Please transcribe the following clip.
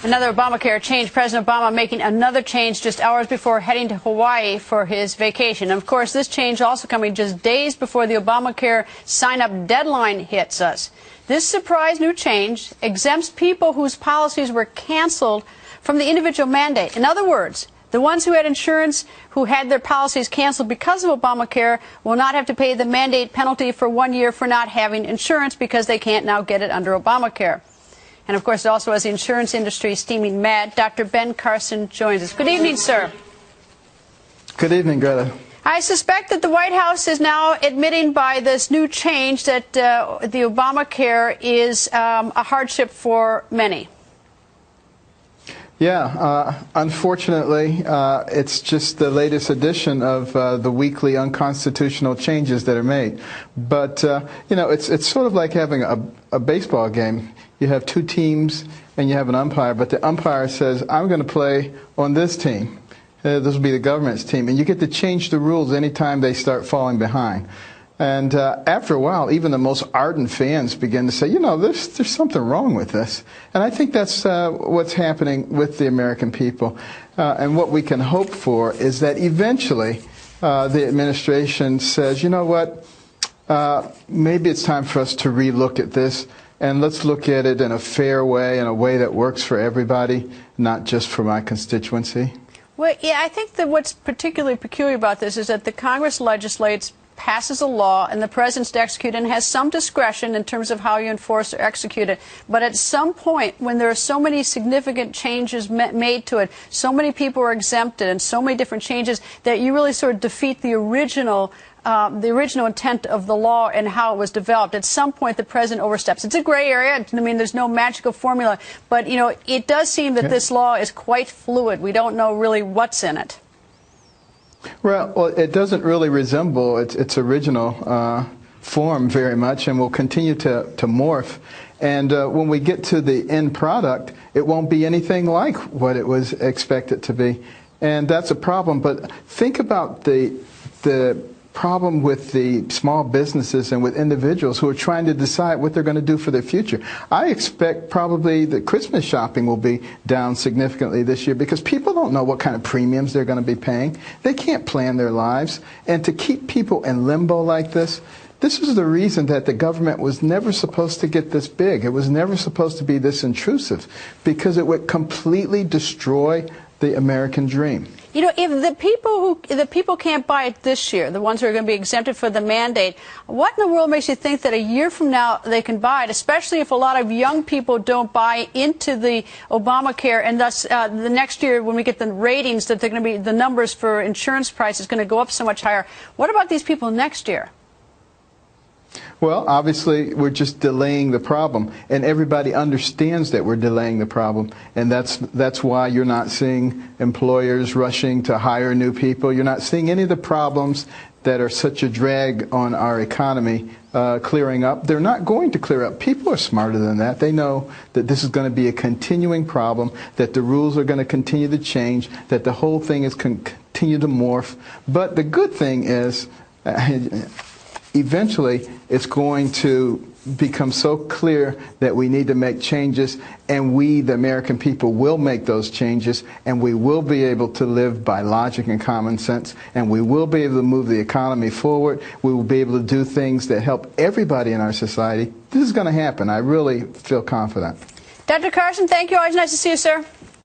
Another Obamacare change. President Obama making another change just hours before heading to Hawaii for his vacation. And of course, this change also coming just days before the Obamacare sign-up deadline hits us. This surprise new change exempts people whose policies were canceled from the individual mandate. In other words, the ones who had insurance, who had their policies canceled because of Obamacare, will not have to pay the mandate penalty for 1 year for not having insurance because they can't now get it under Obamacare. And, of course, also as the insurance industry is steaming mad, Dr. Ben Carson joins us. Good evening, sir. Good evening, Greta. I suspect that the White House is now admitting by this new change that the Obamacare is a hardship for many. Yeah, unfortunately, it's just the latest edition of the weekly unconstitutional changes that are made. But, you know, it's sort of like having a baseball game. You have two teams and you have an umpire, but the umpire says, I'm going to play on this team. This will be the government's team. And you get to change the rules anytime they start falling behind. And after a while, even the most ardent fans begin to say, you know, there's something wrong with this. And I think that's what's happening with the American people. And what we can hope for is that eventually the administration says, you know what, maybe it's time for us to relook at this. And let's look at it in a fair way, in a way that works for everybody, not just for my constituency. Well, yeah, I think that what's particularly peculiar about this is that the Congress legislates, passes a law, and the president's to execute and has some discretion in terms of how you enforce or execute it. But at some point, when there are so many significant changes made to it, so many people are exempted and so many different changes, that you really sort of defeat the original intent of the law and how it was developed. At some point, the president oversteps. It's a gray area. I mean, there's no magical formula. But, you know, it does seem that this law is quite fluid. We don't know really what's in it. Well, it doesn't really resemble its original form very much, and will continue to morph. And when we get to the end product, it won't be anything like what it was expected to be. And that's a problem. But think about the problem with the small businesses and with individuals who are trying to decide what they're going to do for their future. I expect probably that Christmas shopping will be down significantly this year because people don't know what kind of premiums they're going to be paying. They can't plan their lives. And to keep people in limbo like this is the reason that the government was never supposed to get this big. It was never supposed to be this intrusive because it would completely destroy the American dream. You know, if the people can't buy it this year, the ones who are going to be exempted for the mandate, what in the world makes you think that a year from now they can buy it, especially if a lot of young people don't buy into the Obamacare, and thus the next year when we get the ratings that they're going to be, the numbers for insurance prices going to go up so much higher. What about these people next year? Well, obviously, we're just delaying the problem, and everybody understands that we're delaying the problem, and that's why you're not seeing employers rushing to hire new people. You're not seeing any of the problems that are such a drag on our economy clearing up. They're not going to clear up. People are smarter than that. They know that this is going to be a continuing problem, that the rules are going to continue to change, that the whole thing is continue to morph. But the good thing is, eventually, it's going to become so clear that we need to make changes, and we, the American people, will make those changes, and we will be able to live by logic and common sense, and we will be able to move the economy forward. We will be able to do things that help everybody in our society. This is going to happen. I really feel confident. Dr. Carson, thank you. Always nice to see you, sir.